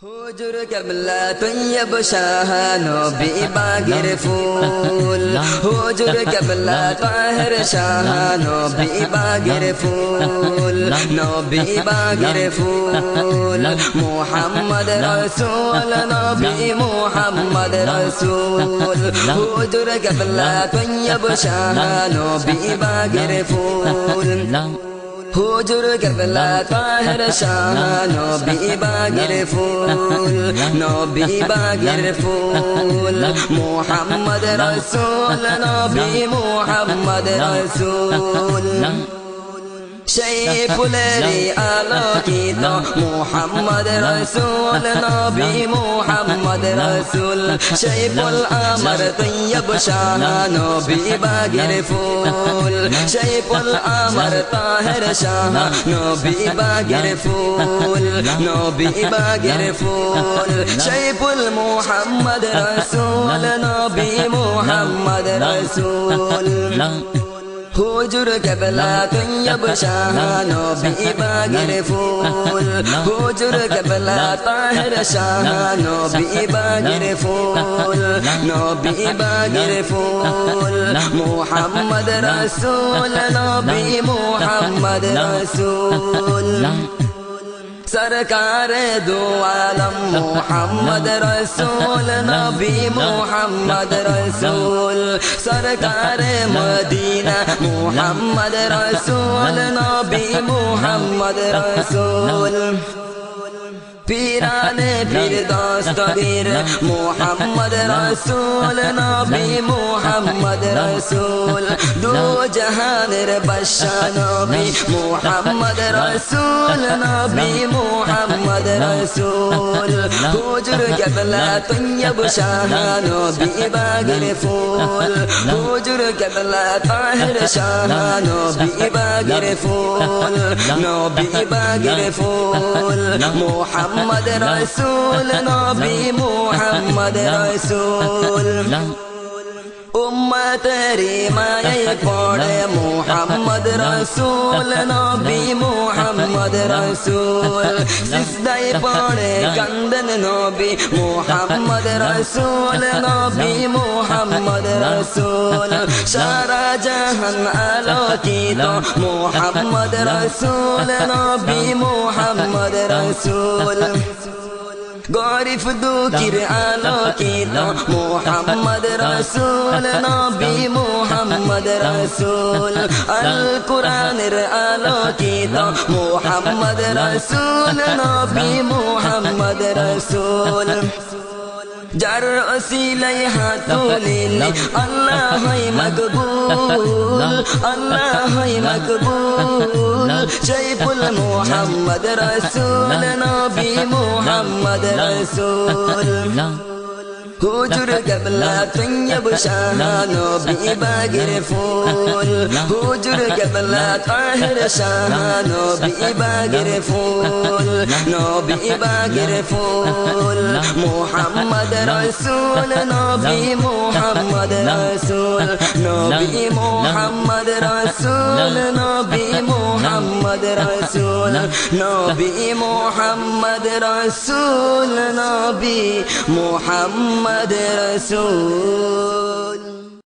হুজুর কেবলা তৈয়ব শাহ নবী বাগের ফুল হুজুর কেবলা তাহের শাহ নবী বাগের ফুল নবী বাগের ফুল মুহাম্মদ রাসূল নবী মুহাম্মদ রাসূল হুজুর কেবলা তৈয়ব শাহ নবী বাগের ফুল হুজুর কেবলা তাহের শাহ নবী বাগের ফুল নবী বাগের ফুল মুহাম্মদ রাসূল নবী মুহাম্মদ রাসূল সেই ফুলেরই আলোকিত মুহাম্মদ রাসূল নবী মুহাম্মদ রাসূল সেই ফুল আমার তৈয়ব শাহ নবী বাগের ফুল সেই ফুল আমার তাহের শাহ নবী বাগের ফুল নবী বাগের ফুল সেই ফুল মুহাম্মদ রাসূল নবী মুহাম্মদ রাসূল হুজুর কেবলা তৈয়ব শাহ নবী বাগের ফুল হুজুর কেবলা তাহের শাহ নবী বাগের ফুল নবী বাগের ফুল মুহাম্মদ রাসূল নবী মুহাম্মদ রাসূল सरकार दो आलम मुहम्मद रसूल नबी मुहम्मद रसूल सरकार मदीना मुहम्मद रसूल नबी मुहम्मद रसूल पीराने पीर दस्तगीर मुहम्मद रसूल नबी मुहम्मद रसूल दो जहानेर बादशाह नबी मुहम्मद रसूल नबी मुहम्मद रसूल हुजूर केबला तैयब शाह नबी बागेर फूल हुजूर केबला ताहिर शाह नबी बागेर फूल नबी बागेर फूल मुहम्मद रसूल नबी मुहम्मद रसूल उम्मतेरी माये पड़े मुहम्मद रसूल नबी मुहम्मद रसूल सिजदाए पड़े कंदन नबी मुहम्मद रसूल नबी मुहम्मद रसूल सारा जहान आलोकित मुहम्मद रसूल नबी मुहम्मद रसूल गरीब दुखीर आलोकित मुहम्मद रसूल नबी मुहम्मद रसूल अल कुरानेर आलोकित मुहम्मद रसूल नबी मुहम्मद रसूल जार ओसिलाई हाथ तुलिले अल्लाह है मकबूल अल्लाह है मकबूल शैफुल मुहम्मद रसूल नबी मुहम्मद रसूल हुजूर केबला तैयब शाह नबी बागेर फूल हुजूर केबला ताहिर शाह नबी बागेर फूल नबी बागेर फूल मुहम्मद रसूल नबी मुहम्मद रसूल नबी मुहम्मद रसूल नबी मुहम्मद रसूल नबी मुहम्मद रसूल नबी मुहम्मद रसूल